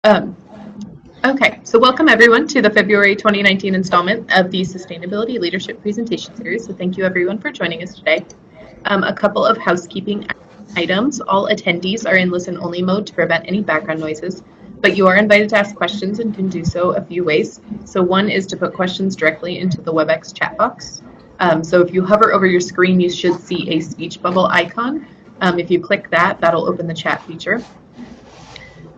Um, okay, so welcome everyone to the February 2019 installment of the Sustainability Leadership Presentation Series. So thank you everyone for joining us today. A couple of housekeeping items. All attendees are in listen-only mode to prevent any background noises, but you are invited to ask questions and can do so a few ways. So one is to put questions directly into the WebEx chat box. So if you hover over your screen, you should see a speech bubble icon. If you click that, that'll open the chat feature.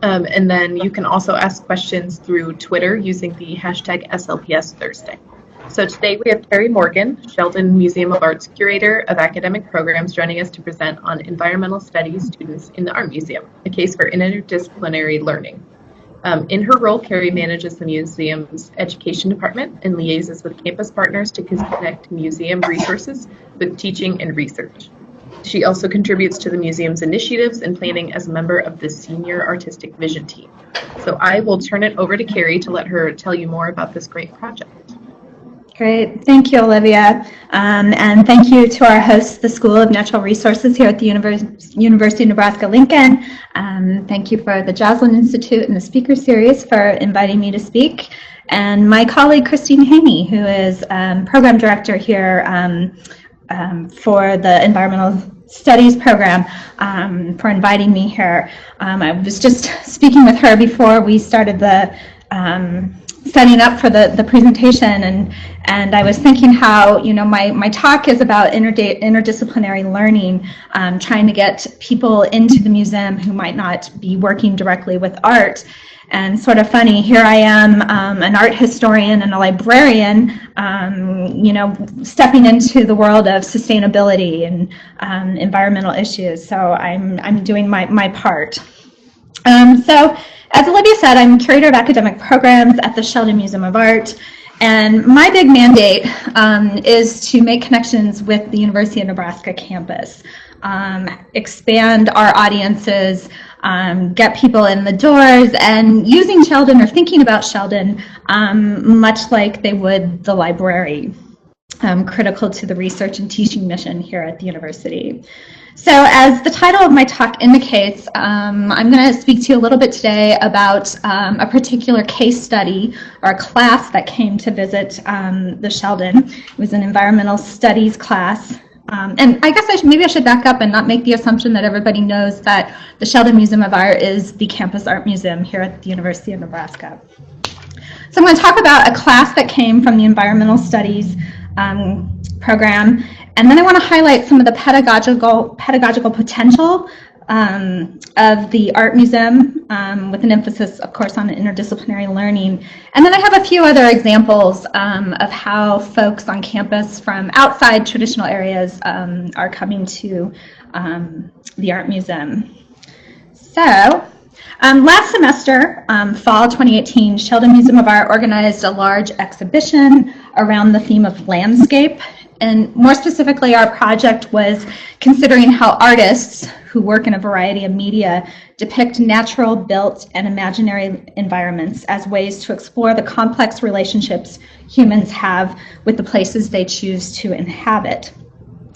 And then you can also ask questions through Twitter using the hashtag SLPSThursday. So today we have Carrie Morgan, Sheldon Museum of Art's curator of academic programs, joining us to present on environmental studies students in the Art Museum, a case for interdisciplinary learning. In her role, Carrie manages the museum's education department and liaises with campus partners to connect museum resources with teaching and research. She also contributes to the museum's initiatives and planning as a member of the senior artistic vision team. So I will turn it over to Carrie to let her tell you more about this great project. Great, thank you, Olivia, and thank you to our hosts, the School of Natural Resources here at the University of Nebraska-Lincoln. Thank you for the Joslin Institute and the Speaker Series for inviting me to speak, and my colleague Christine Haney, who is Program Director here for the Environmental Studies program, for inviting me here. I was just speaking with her before we started the setting up for the presentation, and I was thinking how, you know, my talk is about interdisciplinary learning, trying to get people into the museum who might not be working directly with art. And sort of funny, here I am, an art historian and a librarian, you know, stepping into the world of sustainability and environmental issues. So I'm doing my part. So as Olivia said, I'm curator of academic programs at the Sheldon Museum of Art. And my big mandate is to make connections with the University of Nebraska campus, expand our audiences, get people in the doors, and using Sheldon or thinking about Sheldon much like they would the library, critical to the research and teaching mission here at the university. So as the title of my talk indicates, I'm going to speak to you a little bit today about a particular case study or a class that came to visit the Sheldon. It was an environmental studies class. And I guess maybe I should back up and not make the assumption that everybody knows that the Sheldon Museum of Art is the campus art museum here at the University of Nebraska. So I'm going to talk about a class that came from the environmental studies program, and then I want to highlight some of the pedagogical potential of the art museum, with an emphasis, of course, on interdisciplinary learning. And then I have a few other examples of how folks on campus from outside traditional areas are coming to the art museum. So last semester, fall 2018, Sheldon Museum of Art organized a large exhibition around the theme of landscape. And more specifically, our project was considering how artists who work in a variety of media depict natural, built, and imaginary environments as ways to explore the complex relationships humans have with the places they choose to inhabit.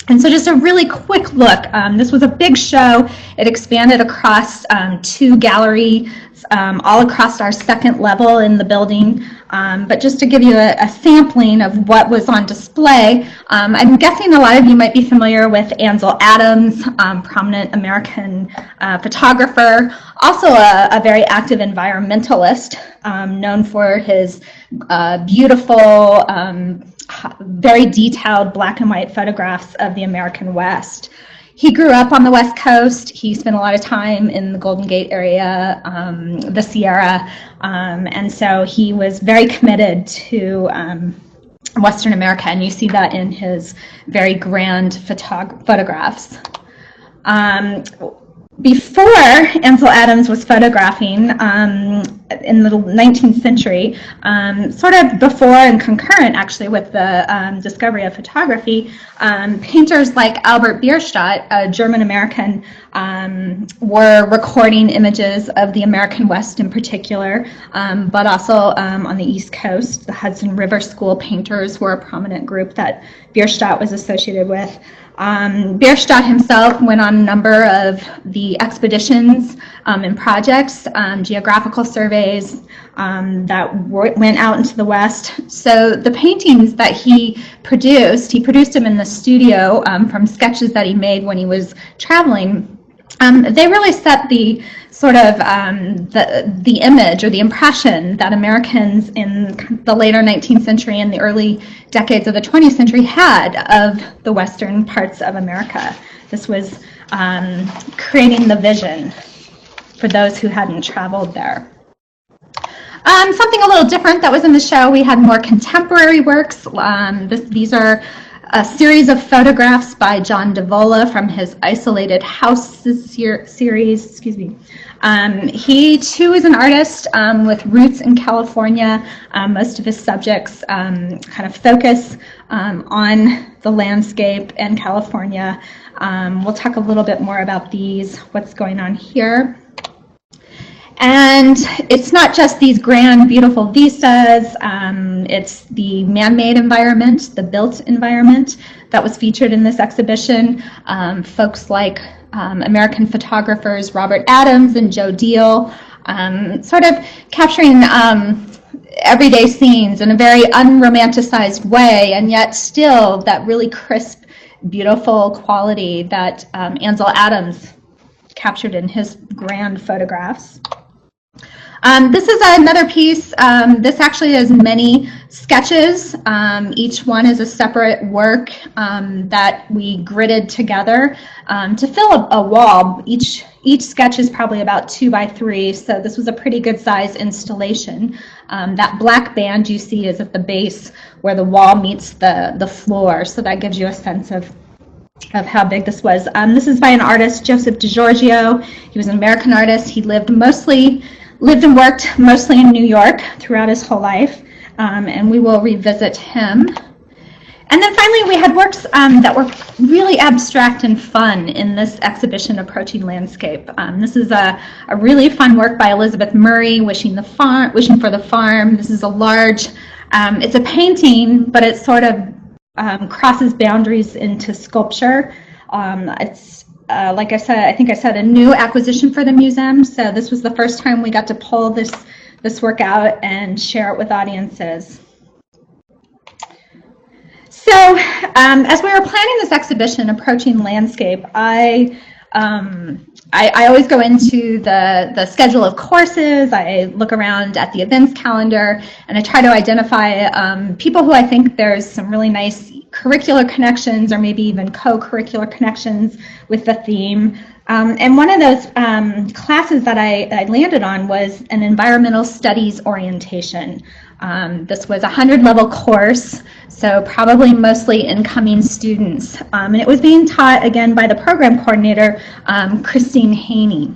And so just a really quick look, this was a big show. It expanded across 2 galleries all across our second level in the building. But just to give you a sampling of what was on display, I'm guessing a lot of you might be familiar with Ansel Adams, prominent American photographer, also a very active environmentalist, known for his beautiful, very detailed black and white photographs of the American West. He grew up on the West Coast. He spent a lot of time in the Golden Gate area, the Sierra, and so he was very committed to Western America, and you see that in his very grand photographs. Before Ansel Adams was photographing in the 19th century, sort of before and concurrent actually with the discovery of photography, painters like Albert Bierstadt, a German-American, were recording images of the American West in particular, but also on the East Coast. The Hudson River School painters were a prominent group that Bierstadt was associated with. Bierstadt himself went on a number of the expeditions and projects, geographical surveys that went out into the West. So the paintings that he produced them in the studio from sketches that he made when he was traveling. They really set the sort of the image or the impression that Americans in the later 19th century and the early decades of the 20th century had of the western parts of America. This was creating the vision for those who hadn't traveled there. Something a little different that was in the show, we had more contemporary works. These are a series of photographs by John Davola from his Isolated Houses series. He too is an artist with roots in California. Most of his subjects kind of focus on the landscape in California. We'll talk a little bit more about these, what's going on here. And it's not just these grand, beautiful vistas, it's the man-made environment, the built environment that was featured in this exhibition. Folks like American photographers Robert Adams and Joe Deal, sort of capturing everyday scenes in a very unromanticized way, and yet still that really crisp, beautiful quality that Ansel Adams captured in his grand photographs. This is another piece. This actually has many sketches. Each one is a separate work that we gridded together to fill a wall. Each sketch is probably about 2 by 3, so this was a pretty good size installation. That black band you see is at the base where the wall meets the floor, so that gives you a sense of how big this was. This is by an artist, Joseph DiGiorgio. He was an American artist. He lived and worked mostly in New York throughout his whole life, and we will revisit him. And then finally, we had works that were really abstract and fun in this exhibition, Approaching Landscape. This is a really fun work by Elizabeth Murray, Wishing for the Farm. This is a large, it's a painting, but it sort of crosses boundaries into sculpture. It's like I said, I think I said a new acquisition for the museum. So this was the first time we got to pull this work out and share it with audiences. So as we were planning this exhibition, Approaching Landscape, I always go into the schedule of courses. I look around at the events calendar, and I try to identify people who I think there's some really nice curricular connections or maybe even co-curricular connections with the theme. And one of those classes that I landed on was an environmental studies orientation. This was a 100-level course, so probably mostly incoming students. And it was being taught, again, by the program coordinator, Christine Haney.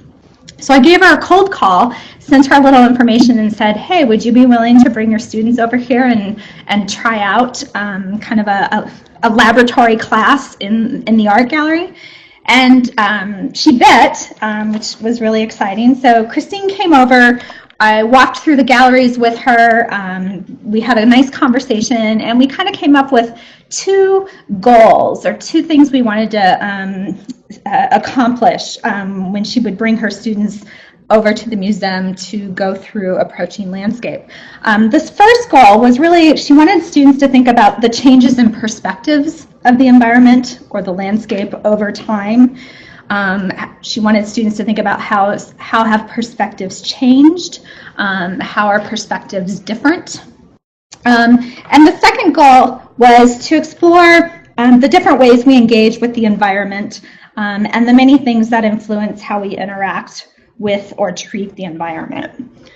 So I gave her a cold call, sent her a little information and said, hey, would you be willing to bring your students over here and try out kind of a laboratory class in the art gallery? And she bit, which was really exciting. So Christine came over. I walked through the galleries with her. We had a nice conversation, and we kind of came up with 2 goals or 2 things we wanted to accomplish when she would bring her students over to the museum to go through Approaching Landscape. This first goal was really, she wanted students to think about the changes in perspectives of the environment or the landscape over time. She wanted students to think about how have perspectives changed, how are perspectives different. And the second goal was to explore the different ways we engage with the environment and the many things that influence how we interact with or treat the environment.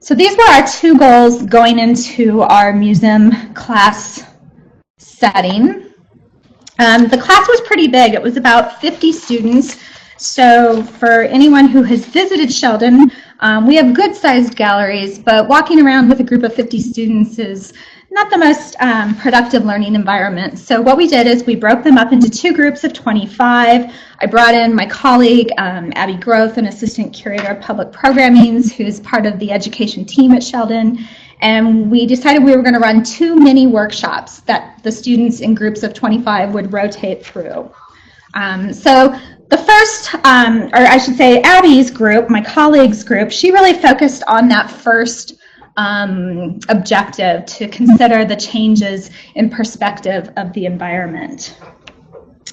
So these were our 2 goals going into our museum class setting. The class was pretty big. It was about 50 students. So for anyone who has visited Sheldon, we have good-sized galleries, but walking around with a group of 50 students is not the most productive learning environment. So what we did is we broke them up into 2 groups of 25. I brought in my colleague, Abby Groth, an assistant curator of public programming, who's part of the education team at Sheldon. And we decided we were going to run 2 mini workshops that the students in groups of 25 would rotate through. So the first, or I should say Abby's group, my colleague's group, she really focused on that first objective to consider the changes in perspective of the environment.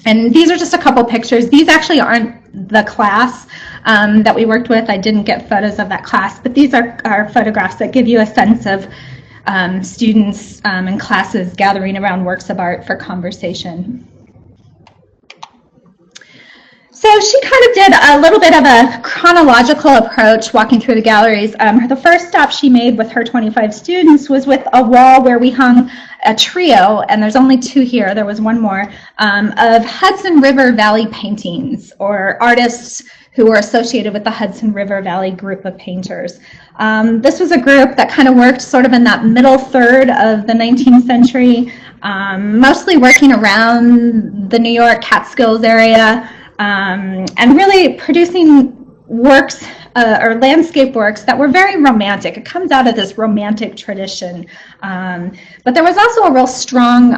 And these are just a couple pictures. These actually aren't the class that we worked with. I didn't get photos of that class, but these are photographs that give you a sense of students and classes gathering around works of art for conversation. So she kind of did a little bit of a chronological approach walking through the galleries. The first stop she made with her 25 students was with a wall where we hung a trio, and there's only two here, there was one more, of Hudson River Valley paintings, or artists who were associated with the Hudson River Valley group of painters. This was a group that kind of worked sort of in that middle third of the 19th century, mostly working around the New York Catskills area, and really producing works or landscape works that were very romantic. It comes out of this romantic tradition. But there was also a real strong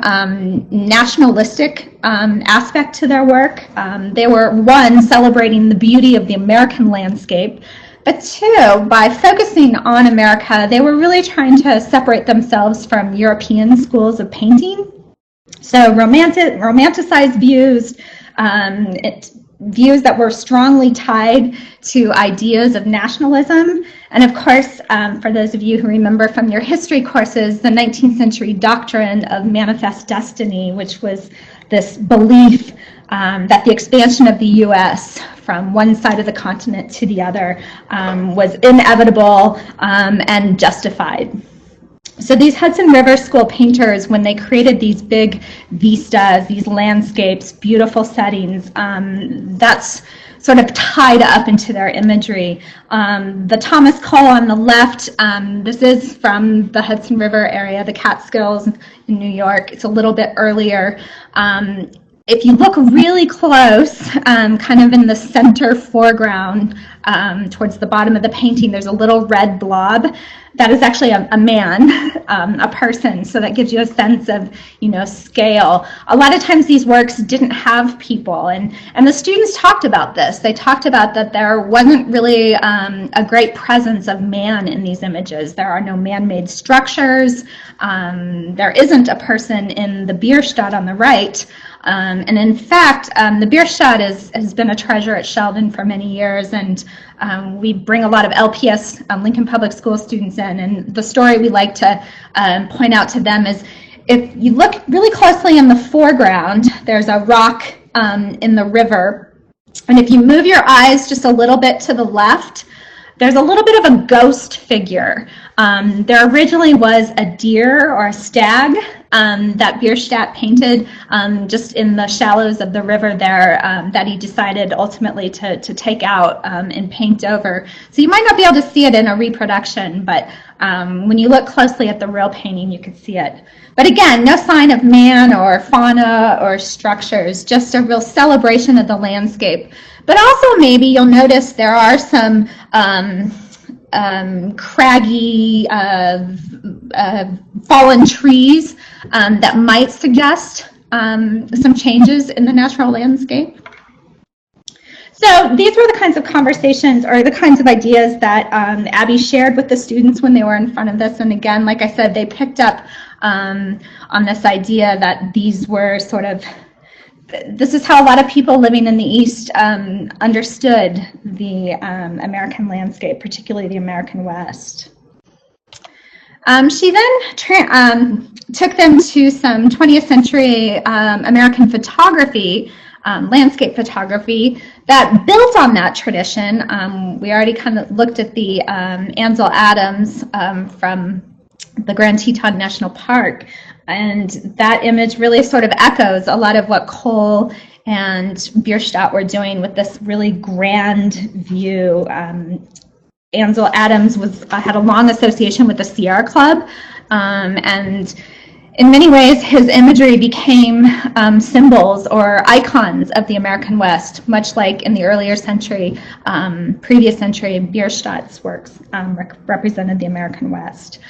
nationalistic aspect to their work. They were, one, celebrating the beauty of the American landscape, but two, by focusing on America, they were really trying to separate themselves from European schools of painting. So romanticized views, views that were strongly tied to ideas of nationalism. And of course, for those of you who remember from your history courses, the 19th century doctrine of manifest destiny, which was this belief that the expansion of the U.S. from one side of the continent to the other was inevitable and justified. So these Hudson River School painters, when they created these big vistas, these landscapes, beautiful settings, that's sort of tied up into their imagery. The Thomas Cole on the left, this is from the Hudson River area, the Catskills in New York. It's a little bit earlier. If you look really close, kind of in the center foreground, towards the bottom of the painting, there's a little red blob. That is actually a man, a person, so that gives you a sense of, scale. A lot of times these works didn't have people, and the students talked about this. They talked about that there wasn't really a great presence of man in these images. There are no man-made structures. There isn't a person in the Bierstadt on the right. And in fact, the Bierstadt has been a treasure at Sheldon for many years, and we bring a lot of LPS, Lincoln Public School students in, and the story we like to point out to them is, if you look really closely in the foreground, there's a rock in the river, and if you move your eyes just a little bit to the left, there's a little bit of a ghost figure. There originally was a deer or a stag that Bierstadt painted just in the shallows of the river there that he decided ultimately to take out and paint over. So you might not be able to see it in a reproduction, but when you look closely at the real painting, you can see it. But again, no sign of man or fauna or structures, just a real celebration of the landscape. But also maybe you'll notice there are some craggy fallen trees that might suggest some changes in the natural landscape. So these were the kinds of conversations or the kinds of ideas that Abby shared with the students when they were in front of this. And again, like I said, they picked up on this idea that these were sort of, this is how a lot of people living in the East understood the American landscape, particularly the American West. She then took them to some 20th century American photography, landscape photography, that built on that tradition. We already kind of looked at the Ansel Adams from the Grand Teton National Park, and that image really sort of echoes a lot of what Cole and Bierstadt were doing with this really grand view. Ansel Adams had a long association with the Sierra Club, and in many ways his imagery became symbols or icons of the American West, much like in the earlier century, previous century, Bierstadt's works represented the American West.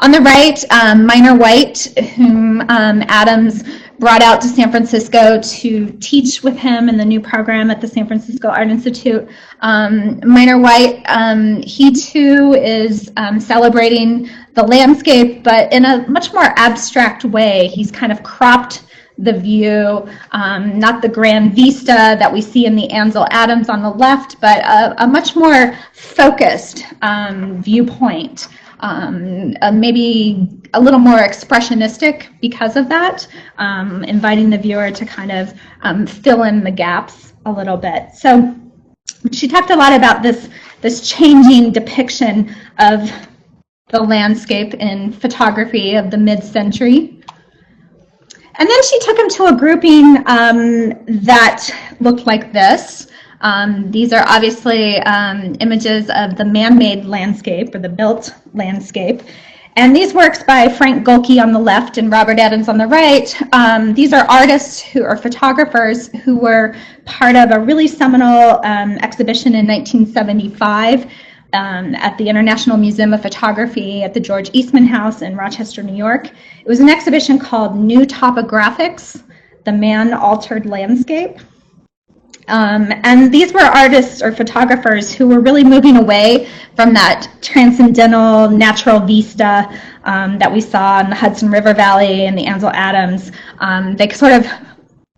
On the right, Minor White, whom Adams brought out to San Francisco to teach with him in the new program at the San Francisco Art Institute. Minor White, he too is celebrating the landscape, but in a much more abstract way. He's kind of cropped the view, not the grand vista that we see in the Ansel Adams on the left, but a much more focused viewpoint, maybe a little more expressionistic because of that, inviting the viewer to kind of fill in the gaps a little bit. So she talked a lot about this changing depiction of the landscape in photography of the mid-century. And then she took him to a grouping that looked like this. These are obviously images of the man-made landscape, or the built landscape. And these works by Frank Golke on the left and Robert Adams on the right, these are artists who are photographers who were part of a really seminal exhibition in 1975 at the International Museum of Photography at the George Eastman House in Rochester, New York. It was an exhibition called New Topographics, the Man-Altered Landscape. And these were artists or photographers who were really moving away from that transcendental natural vista that we saw in the Hudson River Valley and the Ansel Adams. They sort of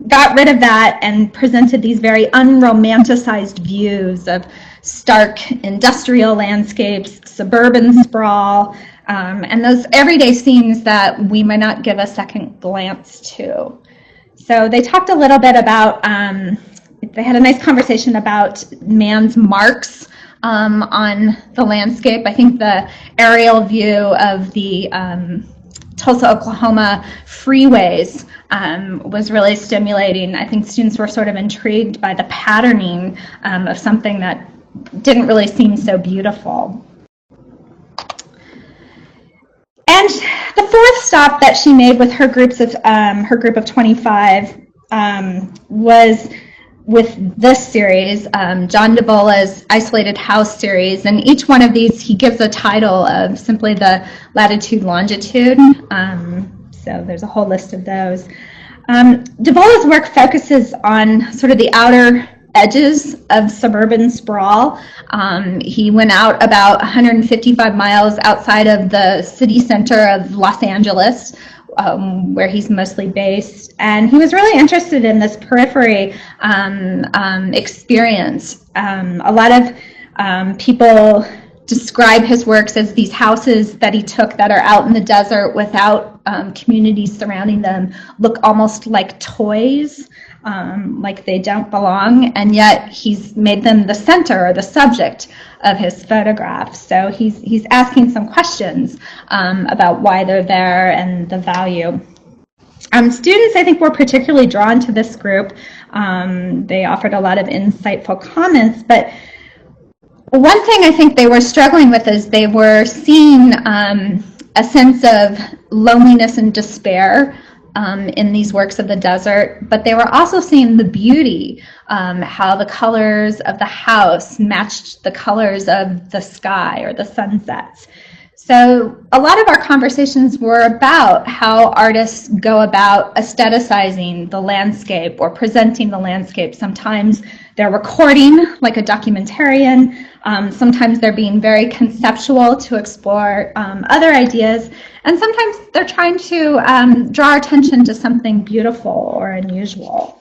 got rid of that and presented these very unromanticized views of stark industrial landscapes, suburban sprawl, and those everyday scenes that we might not give a second glance to. So they talked a little bit about, they had a nice conversation about man's marks on the landscape. I think the aerial view of the Tulsa, Oklahoma freeways was really stimulating. I think students were sort of intrigued by the patterning of something that didn't really seem so beautiful. And the fourth stop that she made with her group of 25 was with this series, John DeBola's Isolated House series, and each one of these he gives a title of simply the latitude, longitude. So there's a whole list of those. DeBola's work focuses on sort of the outer edges of suburban sprawl. He went out about 155 miles outside of the city center of Los Angeles, where he's mostly based, and he was really interested in this periphery experience. A lot of people describe his works as these houses that he took that are out in the desert without communities surrounding them, look almost like toys, like they don't belong, and yet he's made them the center or the subject of his photographs. So he's asking some questions about why they're there and the value. Students, I think, were particularly drawn to this group. They offered a lot of insightful comments, but one thing I think they were struggling with is they were seeing a sense of loneliness and despair in these works of the desert, but they were also seeing the beauty, how the colors of the house matched the colors of the sky or the sunsets. So a lot of our conversations were about how artists go about aestheticizing the landscape or presenting the landscape. Sometimes they're recording like a documentarian. Sometimes they're being very conceptual to explore other ideas. And sometimes they're trying to draw attention to something beautiful or unusual.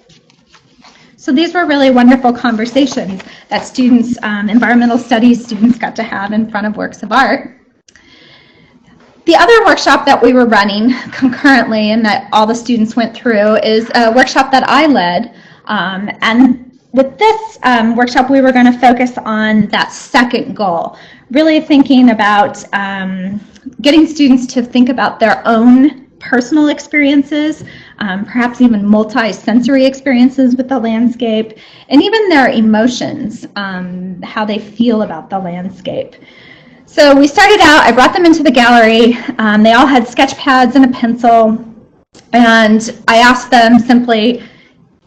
So these were really wonderful conversations that students, environmental studies students, got to have in front of works of art. The other workshop that we were running concurrently and that all the students went through is a workshop that I led. And with this workshop, we were going to focus on that second goal, really thinking about getting students to think about their own personal experiences, perhaps even multi-sensory experiences with the landscape, and even their emotions, how they feel about the landscape. So we started out, I brought them into the gallery. They all had sketch pads and a pencil, and I asked them simply,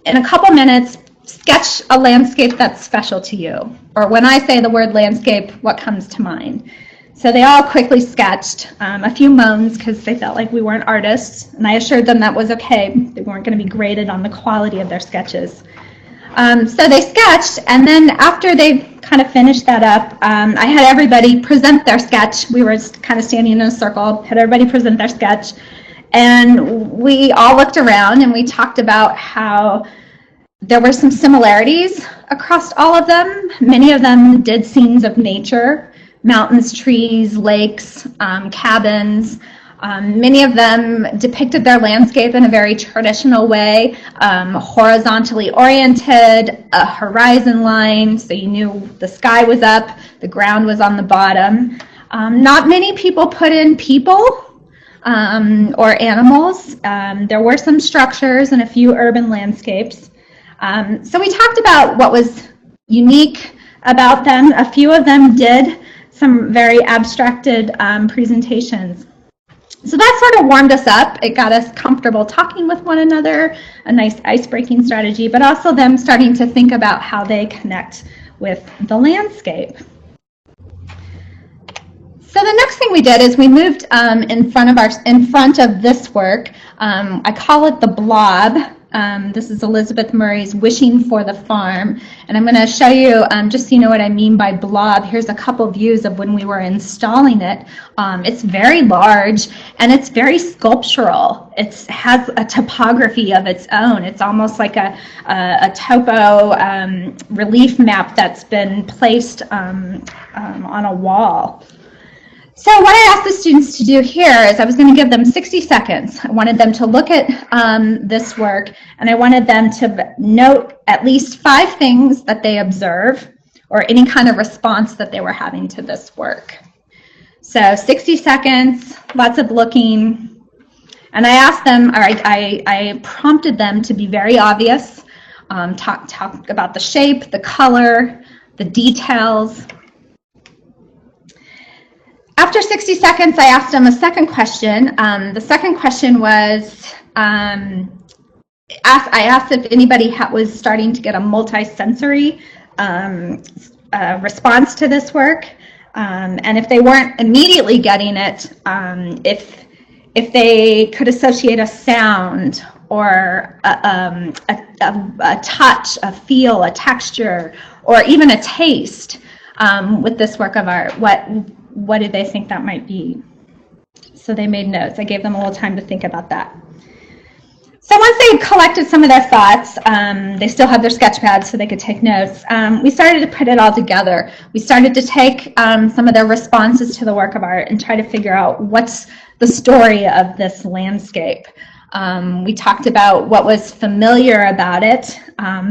in a couple minutes, sketch a landscape that's special to you. Or when I say the word landscape, what comes to mind? So they all quickly sketched, a few moans because they felt like we weren't artists, and I assured them that was okay. They weren't going to be graded on the quality of their sketches. So they sketched, and then after they kind of finished that up, I had everybody present their sketch. We were kind of standing in a circle, had everybody present their sketch, and we all looked around and we talked about how there were some similarities across all of them. Many of them did scenes of nature, mountains, trees, lakes, cabins. Many of them depicted their landscape in a very traditional way, horizontally oriented, a horizon line, so you knew the sky was up, the ground was on the bottom. Not many people put in people or animals. There were some structures and a few urban landscapes. So we talked about what was unique about them. A few of them did some very abstracted presentations. So that sort of warmed us up. It got us comfortable talking with one another, a nice ice-breaking strategy, but also them starting to think about how they connect with the landscape. So the next thing we did is we moved in front of this work. I call it the blob. This is Elizabeth Murray's Wishing for the Farm, and I'm going to show you, just so you know what I mean by blob, here's a couple views of when we were installing it. It's very large and it's very sculptural. It has a topography of its own. It's almost like a topo relief map that's been placed on a wall. So what I asked the students to do here is I was going to give them 60 seconds. I wanted them to look at this work, and I wanted them to note at least 5 things that they observe or any kind of response that they were having to this work. So 60 seconds, lots of looking, and I asked them, or I prompted them to be very obvious, talk about the shape, the color, the details. After 60 seconds, I asked them a second question. The second question was, I asked if anybody was starting to get a multi-sensory response to this work, and if they weren't immediately getting it, if they could associate a sound or a touch, a feel, a texture, or even a taste with this work of art. What did they think that might be? So they made notes. I gave them a little time to think about that. So once they collected some of their thoughts, they still had their sketch pads so they could take notes. We started to put it all together. We started to take some of their responses to the work of art and try to figure out what's the story of this landscape. We talked about what was familiar about it,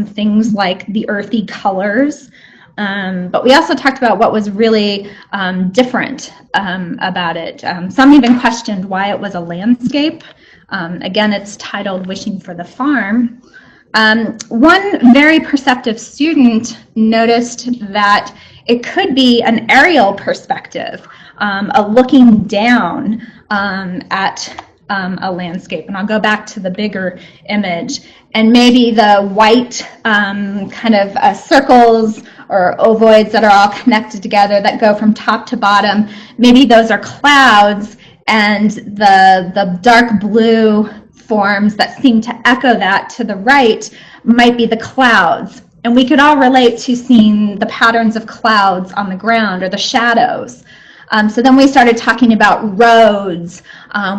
things like the earthy colors, but we also talked about what was really different about it. Some even questioned why it was a landscape. Again, it's titled Wishing for the Farm. One very perceptive student noticed that it could be an aerial perspective, a looking down at a landscape. And I'll go back to the bigger image. And maybe the white kind of circles or ovoids that are all connected together that go from top to bottom, maybe those are clouds, and the dark blue forms that seem to echo that to the right might be the clouds. And we could all relate to seeing the patterns of clouds on the ground or the shadows. So then we started talking about roads.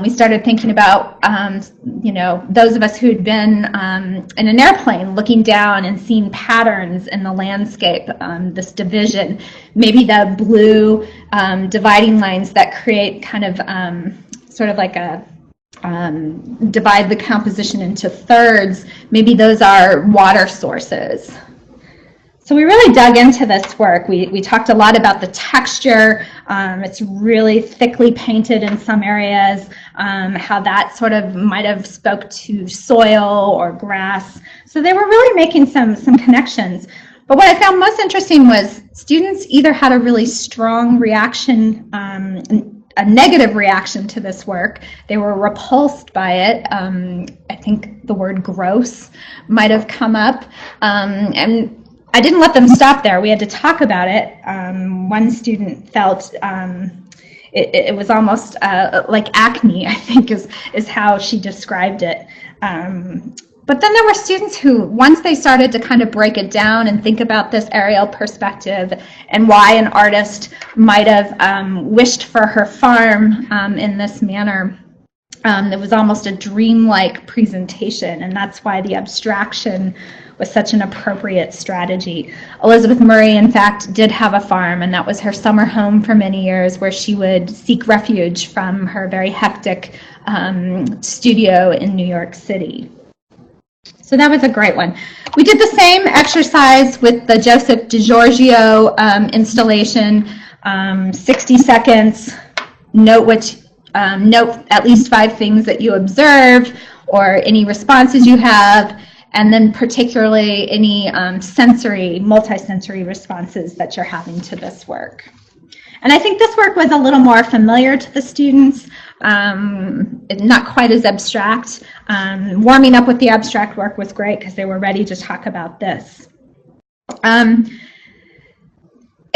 We started thinking about, those of us who'd been in an airplane looking down and seeing patterns in the landscape, this division, maybe the blue dividing lines that create kind of sort of like a divide the composition into thirds. Maybe those are water sources. So we really dug into this work. We talked a lot about the texture. It's really thickly painted in some areas, how that sort of might have spoke to soil or grass. So they were really making some connections. But what I found most interesting was students either had a really strong reaction, a negative reaction to this work. They were repulsed by it. I think the word gross might have come up. And I didn't let them stop there. We had to talk about it. One student felt it was almost like acne, I think is how she described it. But then there were students who, once they started to kind of break it down and think about this aerial perspective and why an artist might have wished for her farm in this manner, it was almost a dreamlike presentation, and that's why the abstraction was such an appropriate strategy. Elizabeth Murray, in fact, did have a farm, and that was her summer home for many years, where she would seek refuge from her very hectic studio in New York City. So that was a great one. We did the same exercise with the Joseph DiGiorgio installation, 60 seconds, note at least 5 things that you observe or any responses you have, and then particularly any multisensory responses that you're having to this work. And I think this work was a little more familiar to the students, not quite as abstract. Warming up with the abstract work was great because they were ready to talk about this.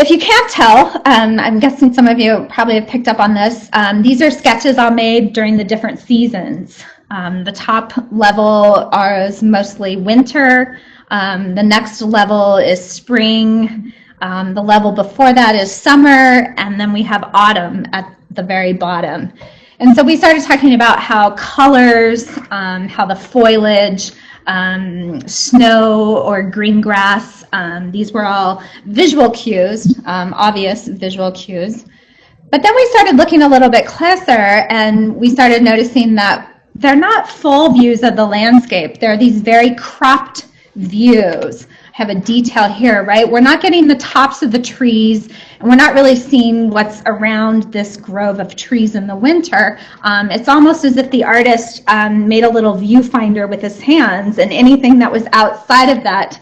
If you can't tell, I'm guessing some of you probably have picked up on this. These are sketches all made during the different seasons. The top level is mostly winter. The next level is spring. The level before that is summer, and then we have autumn at the very bottom. And so we started talking about how colors, how the foliage, snow or green grass, these were all visual cues, obvious visual cues. But then we started looking a little bit closer, and we started noticing that they're not full views of the landscape. They're these very cropped views. I have a detail here, right? We're not getting the tops of the trees, and we're not really seeing what's around this grove of trees in the winter. It's almost as if the artist made a little viewfinder with his hands, and anything that was outside of that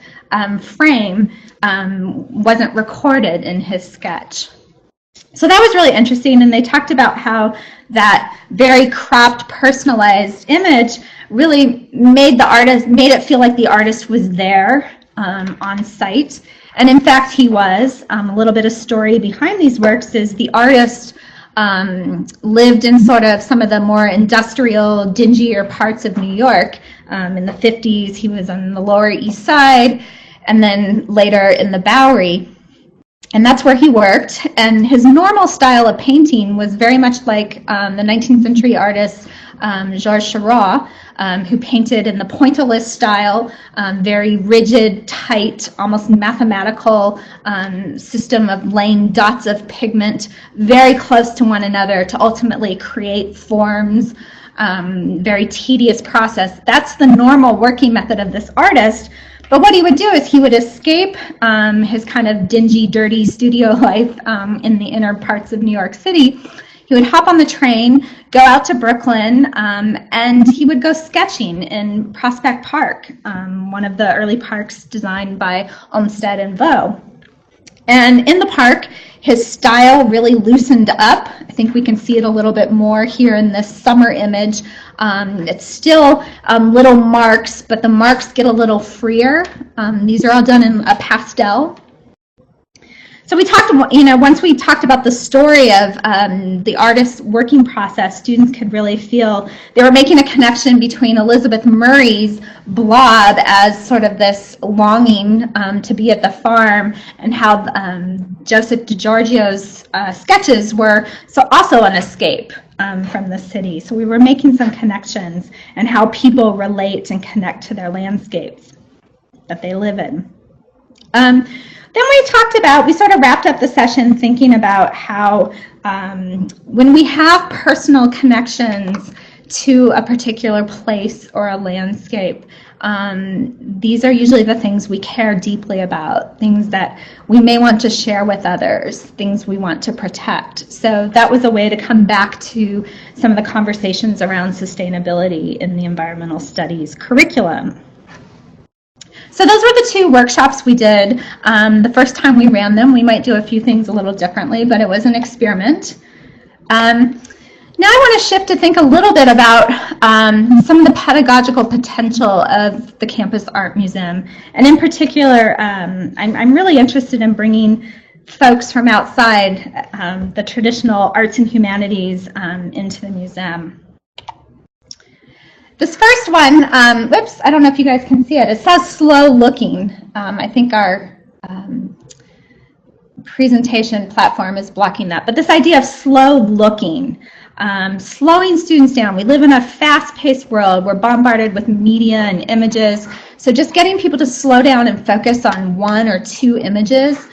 frame wasn't recorded in his sketch. So that was really interesting, and they talked about how that very cropped, personalized image really made it feel like the artist was there on site. And in fact, he was. A little bit of story behind these works is the artist lived in sort of some of the more industrial, dingier parts of New York. In the 50s, he was on the Lower East Side, and then later in the Bowery. And that's where he worked. And his normal style of painting was very much like the 19th century artist Georges Seurat, who painted in the pointillist style, very rigid, tight, almost mathematical system of laying dots of pigment very close to one another to ultimately create forms. Very tedious process. That's the normal working method of this artist. But what he would do is he would escape his kind of dingy, dirty studio life in the inner parts of New York City. He would hop on the train, go out to Brooklyn, and he would go sketching in Prospect Park, one of the early parks designed by Olmsted and Vaux. And in the park, his style really loosened up. I think we can see it a little bit more here in this summer image. It's still little marks, but the marks get a little freer. These are all done in a pastel. So we talked, once we talked about the story of the artist's working process, students could really feel they were making a connection between Elizabeth Murray's blob as sort of this longing to be at the farm, and how Joseph DiGiorgio's sketches were also an escape from the city. So we were making some connections and how people relate and connect to their landscapes that they live in. Then we sort of wrapped up the session thinking about how when we have personal connections to a particular place or a landscape, these are usually the things we care deeply about, things that we may want to share with others, things we want to protect. So that was a way to come back to some of the conversations around sustainability in the environmental studies curriculum. So those were the 2 workshops we did. The first time we ran them, we might do a few things a little differently, but it was an experiment. Now I want to shift to think a little bit about some of the pedagogical potential of the Campus Art Museum. And in particular, I'm really interested in bringing folks from outside the traditional arts and humanities into the museum. This first one, whoops, I don't know if you guys can see it. It says slow looking. I think our presentation platform is blocking that. But this idea of slow looking, slowing students down. We live in a fast-paced world. We're bombarded with media and images. So just getting people to slow down and focus on one or two images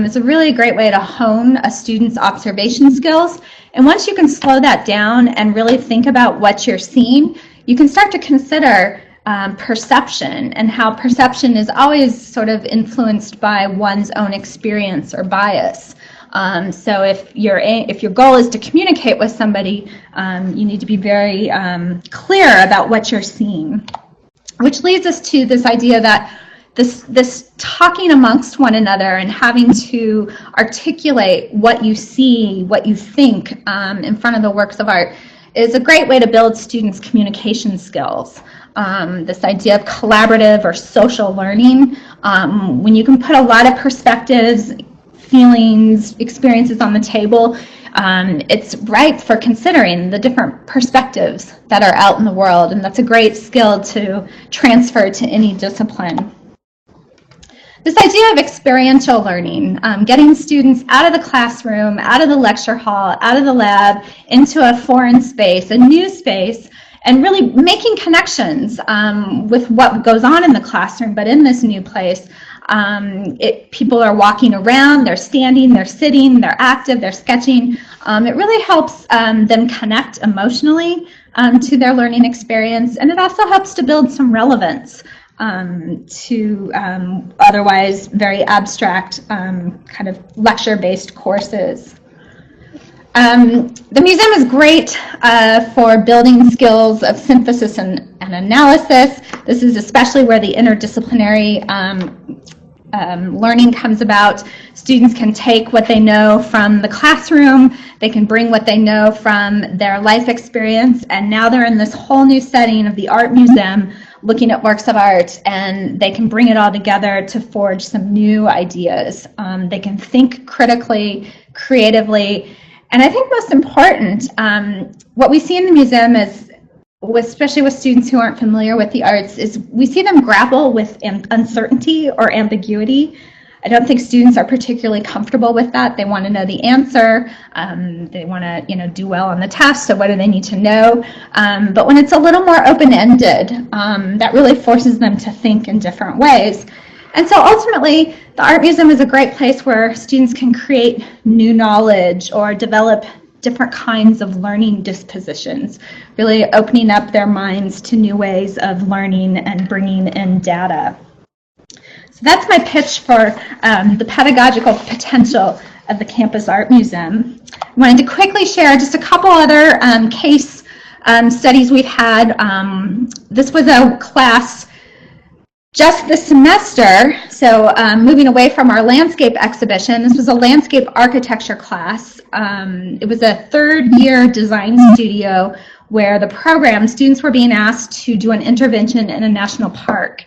is a really great way to hone a student's observation skills. And once you can slow that down and really think about what you're seeing, you can start to consider perception and how perception is always sort of influenced by one's own experience or bias. So if your goal is to communicate with somebody, you need to be very clear about what you're seeing. Which leads us to this idea that this talking amongst one another and having to articulate what you see, what you think in front of the works of art is a great way to build students' communication skills. This idea of collaborative or social learning, when you can put a lot of perspectives, feelings, experiences on the table, it's ripe for considering the different perspectives that are out in the world, and that's a great skill to transfer to any discipline. This idea of experiential learning, getting students out of the classroom, out of the lecture hall, out of the lab, into a foreign space, a new space, and really making connections with what goes on in the classroom, but in this new place. People are walking around, they're standing, they're sitting, they're active, they're sketching. It really helps them connect emotionally to their learning experience, and it also helps to build some relevance to otherwise very abstract kind of lecture-based courses. The museum is great for building skills of synthesis and analysis. This is especially where the interdisciplinary learning comes about. Students can take what they know from the classroom, they can bring what they know from their life experience, and now they're in this whole new setting of the art museum looking at works of art, and they can bring it all together to forge some new ideas. They can think critically, creatively, and I think most important, what we see in the museum is, especially with students who aren't familiar with the arts, is we see them grapple with uncertainty or ambiguity. I don't think students are particularly comfortable with that. They want to know the answer. They want to, do well on the test. So what do they need to know? But when it's a little more open-ended, that really forces them to think in different ways. And so ultimately, the Art Museum is a great place where students can create new knowledge or develop different kinds of learning dispositions, really opening up their minds to new ways of learning and bringing in data. So that's my pitch for the pedagogical potential of the Campus Art Museum. I wanted to quickly share just a couple other case studies we've had. This was a class just this semester, so moving away from our landscape exhibition, this was a landscape architecture class. It was a third-year design studio where the program, students were being asked to do an intervention in a national park.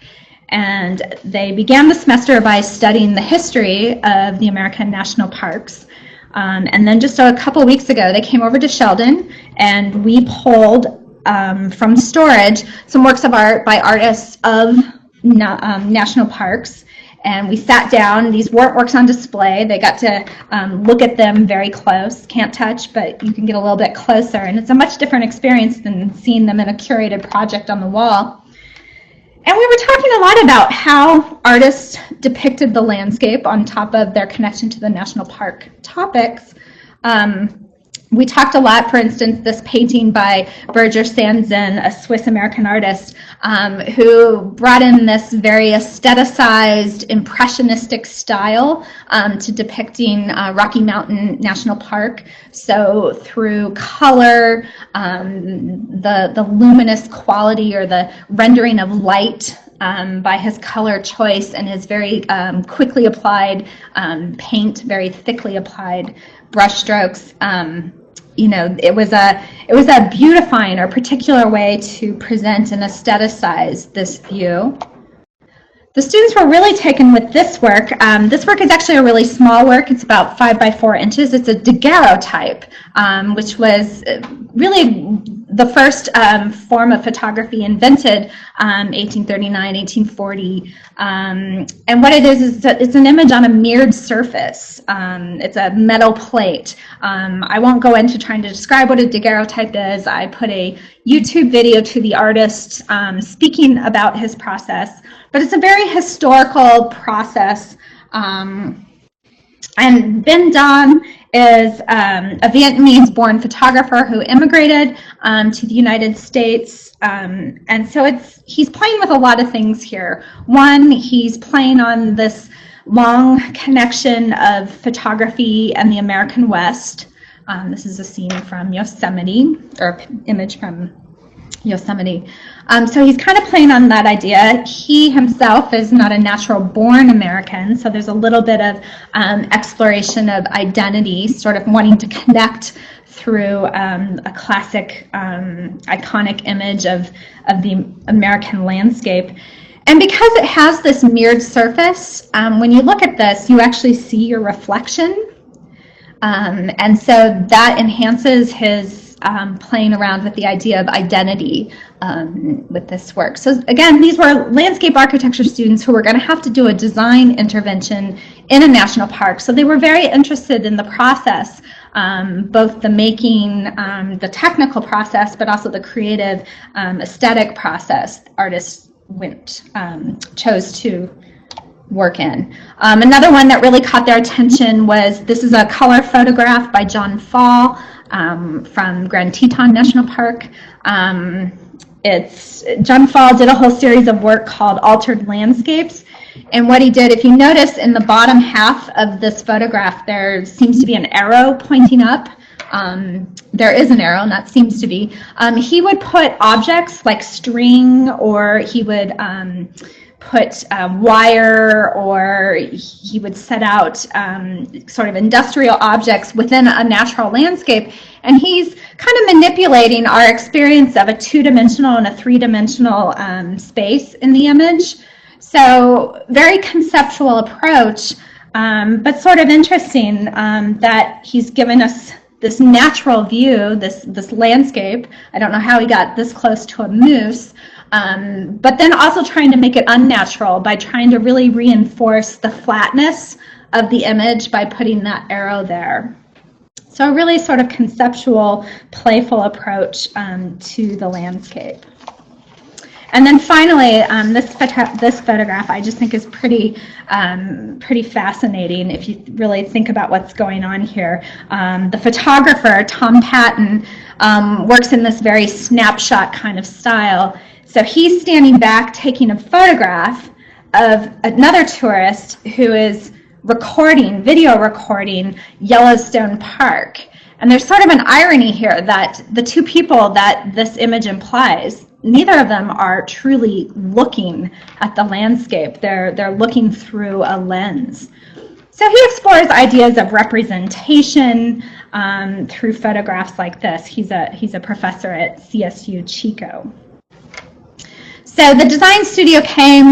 And they began the semester by studying the history of the American national parks. And then just a couple weeks ago, they came over to Sheldon, and we pulled from storage some works of art by artists of national parks. And we sat down. These weren't works on display. They got to look at them very close. Can't touch, but you can get a little bit closer. And it's a much different experience than seeing them in a curated project on the wall. And we were talking a lot about how artists depicted the landscape on top of their connection to the national park topics. We talked a lot, for instance, this painting by Berger Sampson, a Swiss-American artist, who brought in this very aestheticized, impressionistic style to depicting Rocky Mountain National Park. So through color, the luminous quality or the rendering of light by his color choice and his very quickly applied paint, very thickly applied brush strokes. It was a beautifying or particular way to present and aestheticize this view. The students were really taken with this work. This work is actually a really small work. It's about 5 by 4 inches. It's a daguerreotype, which was really the first form of photography invented 1839, 1840. And what it is it's an image on a mirrored surface. It's a metal plate. I won't go into trying to describe what a daguerreotype is. I put a YouTube video to the artist speaking about his process. But it's a very historical process. And Ben Don is a Vietnamese-born photographer who immigrated to the United States. And so he's playing with a lot of things here. One, he's playing on this long connection of photography and the American West. This is a scene from Yosemite, or image from Yosemite. So he's kind of playing on that idea. He himself is not a natural-born American, so there's a little bit of exploration of identity, sort of wanting to connect through a classic, iconic image of the American landscape. And because it has this mirrored surface, when you look at this, you actually see your reflection. And so that enhances his playing around with the idea of identity with this work. So again, these were landscape architecture students who were going to have to do a design intervention in a national park. So they were very interested in the process, both the making, the technical process, but also the creative aesthetic process artists chose to work in. Another one that really caught their attention was, this is a color photograph by John Fall from Grand Teton National Park. John Fall did a whole series of work called Altered Landscapes. And what he did, if you notice in the bottom half of this photograph, there seems to be an arrow pointing up. There is an arrow, and that seems to be. He would put objects like string, or he would put wire, or he would set out sort of industrial objects within a natural landscape. And he's kind of manipulating our experience of a two-dimensional and a three-dimensional space in the image. So very conceptual approach, but sort of interesting that he's given us this natural view, this landscape. I don't know how he got this close to a moose, but then also trying to make it unnatural by trying to really reinforce the flatness of the image by putting that arrow there. So a really sort of conceptual, playful approach to the landscape. And then finally, this photograph I just think is pretty fascinating if you really think about what's going on here. The photographer, Tom Patton, works in this very snapshot kind of style. So he's standing back taking a photograph of another tourist who is video recording Yellowstone Park. And there's sort of an irony here that the two people that this image implies, neither of them are truly looking at the landscape. They're looking through a lens. So he explores ideas of representation through photographs like this. He's a professor at CSU Chico. So the design studio came.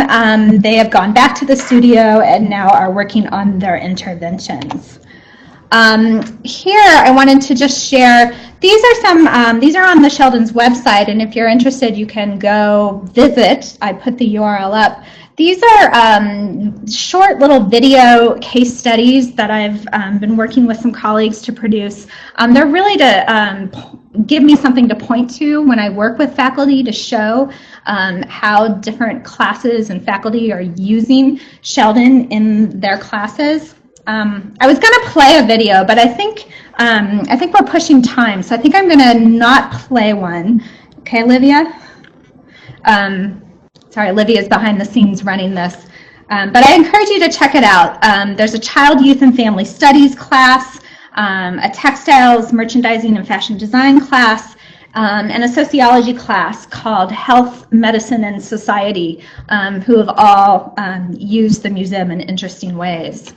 They have gone back to the studio and now are working on their interventions. Here I wanted to just share, these are on the Sheldon's website, and if you're interested you can go visit. I put the URL up. These are short little video case studies that I've been working with some colleagues to produce. They're really to give me something to point to when I work with faculty to show how different classes and faculty are using Sheldon in their classes. I was going to play a video, but I think we're pushing time, so I think I'm going to not play one. Okay, Olivia? Sorry, Olivia's behind the scenes running this. But I encourage you to check it out. There's a child, youth, and family studies class, a textiles, merchandising, and fashion design class, and a sociology class called Health, Medicine, and Society, who have all used the museum in interesting ways.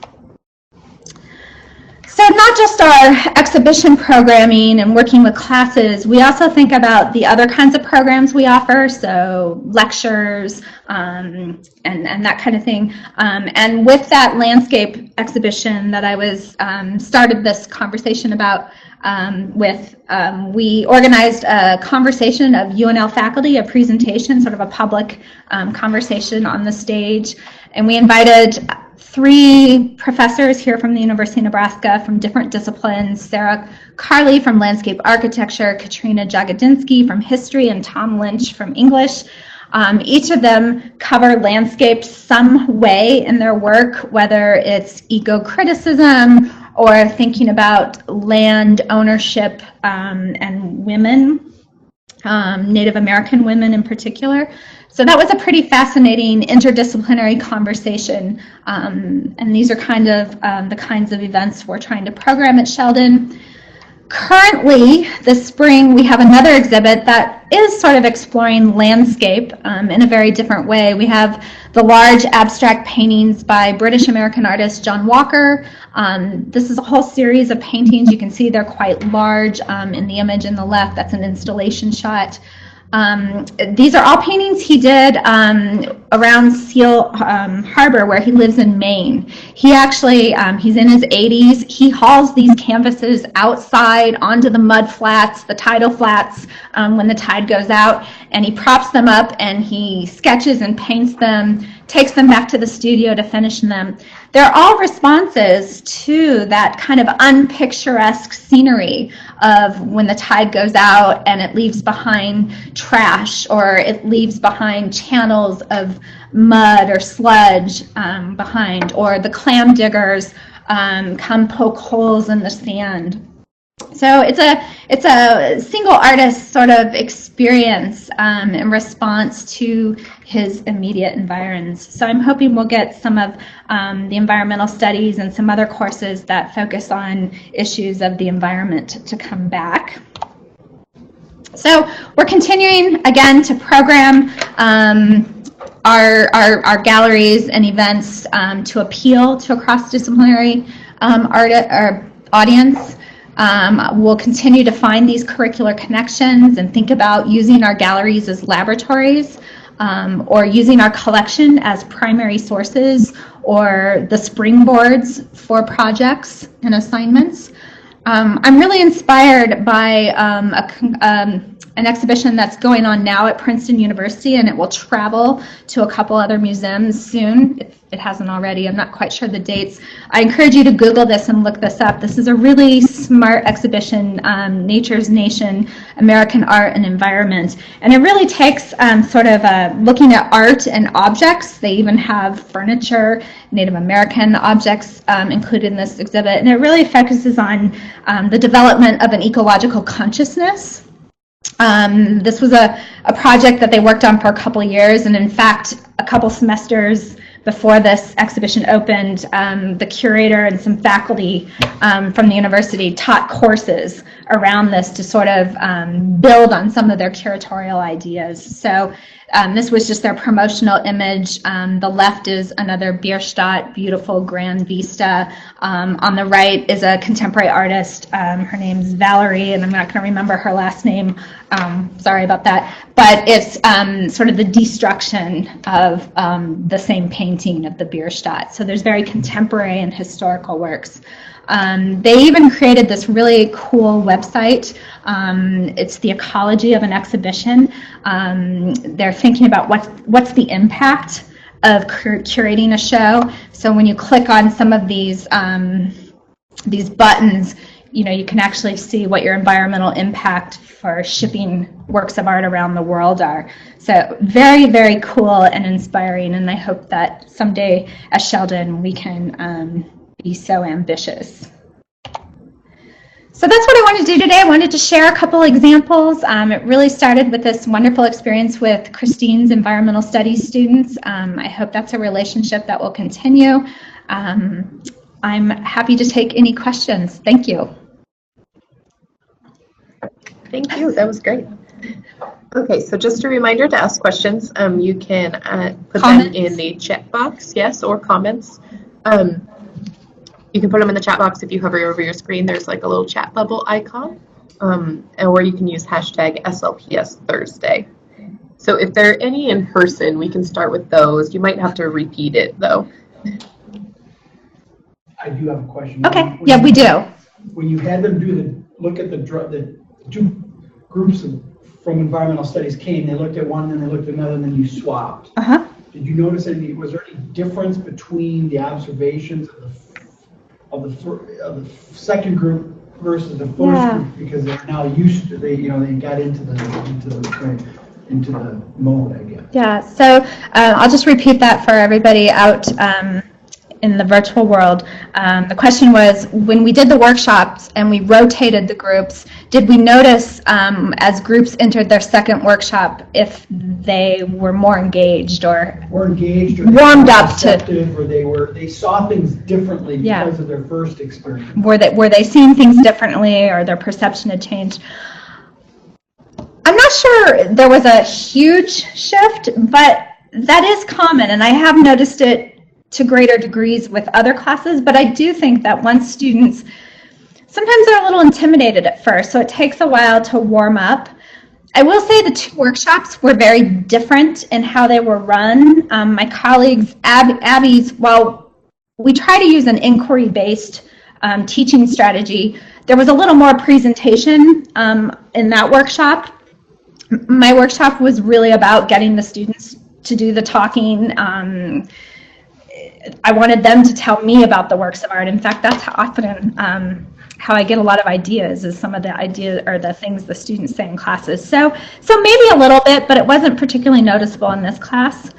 So not just our exhibition programming and working with classes, we also think about the other kinds of programs we offer, so lectures and that kind of thing. And with that landscape exhibition that I was started this conversation about we organized a conversation of UNL faculty, a presentation, sort of a public conversation on the stage, and we invited 3 professors here from the University of Nebraska from different disciplines: Sarah Carley from landscape architecture, Katrina Jagodinsky from history, and Tom Lynch from English. Each of them cover landscape some way in their work, whether it's eco-criticism or thinking about land ownership and women, Native American women in particular. So that was a pretty fascinating interdisciplinary conversation, and these are kind of the kinds of events we're trying to program at Sheldon. Currently, this spring, we have another exhibit that is sort of exploring landscape in a very different way. We have the large abstract paintings by British American artist John Walker. This is a whole series of paintings. You can see they're quite large in the image in the left. That's an installation shot. These are all paintings he did around Seal Harbor, where he lives in Maine. He actually, he's in his 80s. He hauls these canvases outside onto the mud flats, the tidal flats, when the tide goes out, and he props them up and he sketches and paints them, takes them back to the studio to finish them. They're all responses to that kind of unpicturesque scenery of when the tide goes out and it leaves behind trash, or it leaves behind channels of mud or sludge behind, or the clam diggers come poke holes in the sand. So it's a single artist sort of experience in response to his immediate environs. So I'm hoping we'll get some of the environmental studies and some other courses that focus on issues of the environment to come back. So we're continuing again to program our galleries and events to appeal to a cross-disciplinary audience. We'll continue to find these curricular connections and think about using our galleries as laboratories, or using our collection as primary sources or the springboards for projects and assignments. I'm really inspired by an exhibition that's going on now at Princeton University, and it will travel to a couple other museums soon. If it hasn't already, I'm not quite sure the dates. I encourage you to Google this and look this up. This is a really smart exhibition, Nature's Nation, American Art and Environment. And it really takes sort of looking at art and objects. They even have furniture, Native American objects included in this exhibit. And it really focuses on the development of an ecological consciousness. This was a project that they worked on for a couple years, and in fact, a couple semesters before this exhibition opened, the curator and some faculty from the university taught courses around this to sort of build on some of their curatorial ideas. So this was just their promotional image. The left is another Bierstadt, beautiful grand vista. On the right is a contemporary artist. Her name's Valerie, and I'm not going to remember her last name. Sorry about that. But it's sort of the destruction of the same painting of the Bierstadt. So there's very contemporary and historical works. They even created this really cool website. It's the Ecology of an exhibition. They're thinking about what's the impact of curating a show. So when you click on some of these buttons, you can actually see what your environmental impact for shipping works of art around the world are. So very, very cool and inspiring, and I hope that someday at Sheldon we can be so ambitious. So that's what I wanted to do today. I wanted to share a couple examples. It really started with this wonderful experience with Christine's environmental studies students. I hope that's a relationship that will continue. I'm happy to take any questions. Thank you. Thank you. That was great. Okay, so just a reminder to ask questions. You can put them in the chat box, yes, or comments. You can put them in the chat box if you hover over your screen. There's like a little chat bubble icon, or you can use hashtag SLPS Thursday. So if there are any in person, we can start with those. You might have to repeat it though. I do have a question. Okay, yeah, we do. When you had them look at the two groups from environmental studies came, they looked at one and then they looked at another and then you swapped. Uh-huh. Did you notice was there any difference between the observations of the second group versus the first group, because they're now used to they got into the mode, I guess. Yeah, so I'll just repeat that for everybody out in the virtual world. The question was, when we did the workshops and we rotated the groups, did we notice as groups entered their second workshop if they were more engaged or warmed up to, or they saw things differently because of their first experience? Were they seeing things differently, or their perception had changed? I'm not sure there was a huge shift, but that is common, and I have noticed it to greater degrees with other classes. But I do think that once students, sometimes they're a little intimidated at first, so it takes a while to warm up. I will say the two workshops were very different in how they were run. My colleagues, Abby's, while we try to use an inquiry-based teaching strategy, there was a little more presentation in that workshop. My workshop was really about getting the students to do the talking. I wanted them to tell me about the works of art. In fact, that's often how I get a lot of ideas, is some of the ideas or the things the students say in classes. So maybe a little bit, but it wasn't particularly noticeable in this class.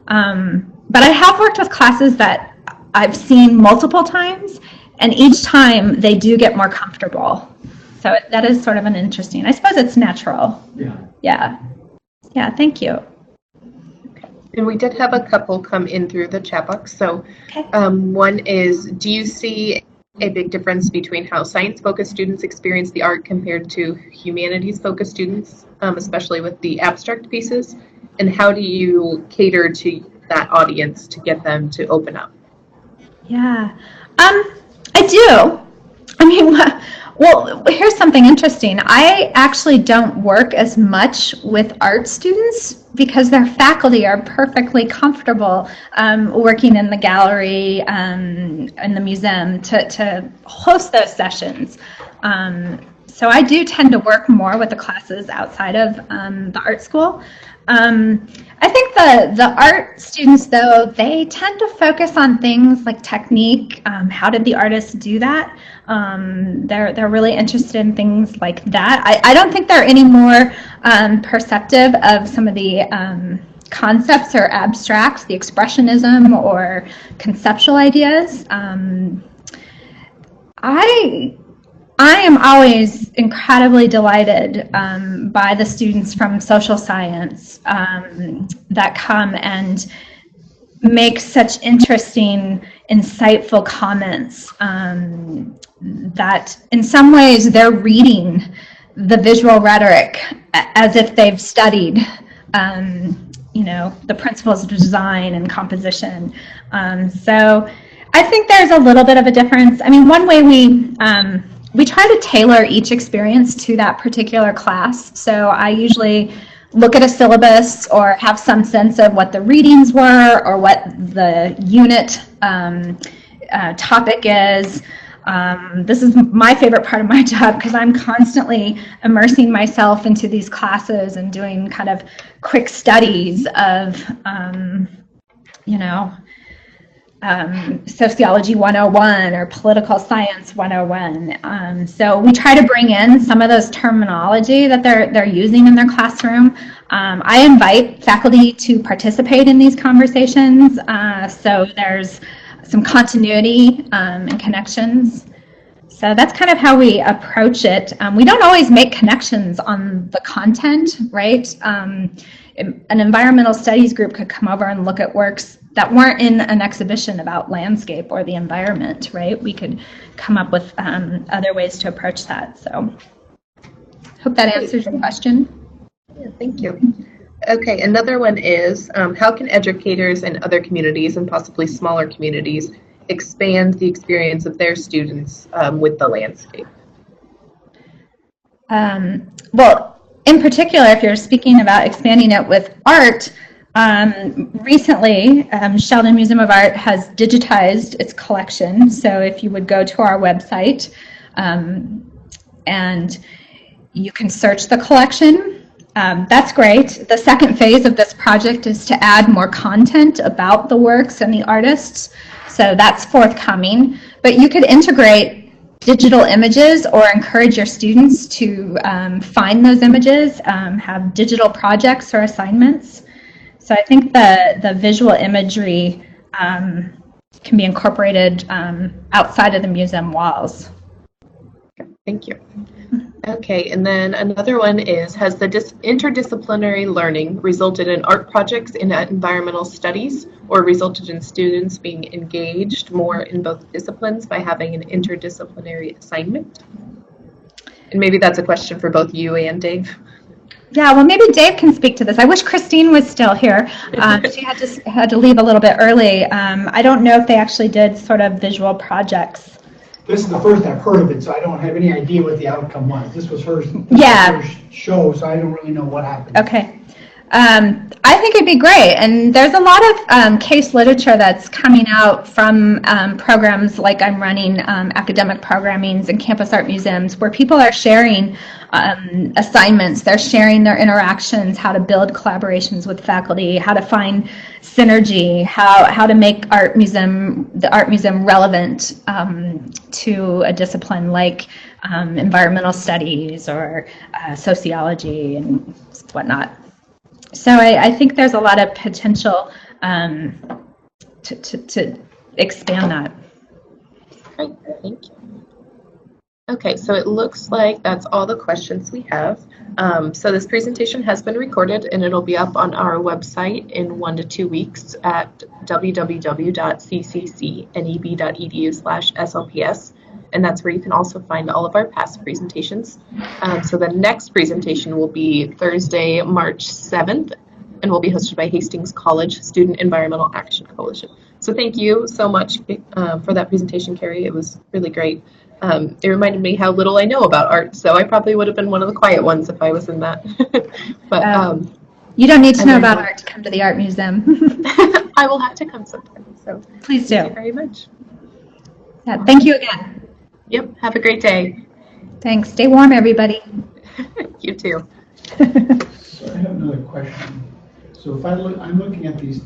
But I have worked with classes that I've seen multiple times, and each time they do get more comfortable. So that is sort of an interesting, I suppose it's natural. Yeah, thank you. And we did have a couple come in through the chat box. So one is, do you see a big difference between how science-focused students experience the art compared to humanities-focused students, especially with the abstract pieces? And how do you cater to that audience to get them to open up? Yeah, I do. I mean, well, here's something interesting. I actually don't work as much with art students because their faculty are perfectly comfortable working in the gallery and the museum to host those sessions. So I do tend to work more with the classes outside of the art school. I think the art students, though, they tend to focus on things like technique. How did the artist do that? They're really interested in things like that. I don't think they're any more perceptive of some of the concepts or abstracts, the expressionism or conceptual ideas. I am always incredibly delighted by the students from social science that come and make such interesting, insightful comments that in some ways they're reading the visual rhetoric as if they've studied the principles of design and composition. So I think there's a little bit of a difference. I mean, one way we try to tailor each experience to that particular class. So I usually look at a syllabus or have some sense of what the readings were or what the unit topic is. This is my favorite part of my job because I'm constantly immersing myself into these classes and doing kind of quick studies of, Sociology 101 or Political Science 101. So we try to bring in some of those terminology that they're using in their classroom. I invite faculty to participate in these conversations, so there's some continuity and connections. So that's kind of how we approach it. We don't always make connections on the content, right? An environmental studies group could come over and look at works that weren't in an exhibition about landscape or the environment, right? We could come up with other ways to approach that. So hope that answers your question. Yeah, thank you. Okay, another one is, how can educators in other communities and possibly smaller communities expand the experience of their students with the landscape? Well, in particular, if you're speaking about expanding it with art, recently, Sheldon Museum of Art has digitized its collection. So if you would go to our website and you can search the collection, that's great. The second phase of this project is to add more content about the works and the artists. So that's forthcoming. But you could integrate digital images or encourage your students to find those images, have digital projects or assignments. So I think the visual imagery can be incorporated outside of the museum walls. Thank you. Okay, and then another one is, has the interdisciplinary learning resulted in art projects in environmental studies or resulted in students being engaged more in both disciplines by having an interdisciplinary assignment? And maybe that's a question for both you and Dave. Yeah, well, maybe Dave can speak to this. I wish Christine was still here. She had to leave a little bit early. I don't know if they actually did sort of visual projects. This is the first I've heard of it, so I don't have any idea what the outcome was. This was her show, so I don't really know what happened. Okay. I think it'd be great, and there's a lot of case literature that's coming out from programs like I'm running, academic programmings and campus art museums, where people are sharing assignments, they're sharing their interactions, how to build collaborations with faculty, how to find synergy, how to make the art museum relevant to a discipline like environmental studies or sociology and whatnot. So I think there's a lot of potential to expand that. Great, thank you. Okay, so it looks like that's all the questions we have. So this presentation has been recorded and it'll be up on our website in 1 to 2 weeks at www.cccneb.edu/slps. And that's where you can also find all of our past presentations. So the next presentation will be Thursday, March 7th, and will be hosted by Hastings College Student Environmental Action Coalition. So thank you so much for that presentation, Carrie. It was really great. It reminded me how little I know about art, so I probably would have been one of the quiet ones if I was in that. But you don't need to know about art to come to the art museum. I will have to come sometime. So please do. Thank you very much. Yeah, thank you again. Yep. Have a great day. Thanks. Stay warm, everybody. You too. So I have another question. So if I'm looking at these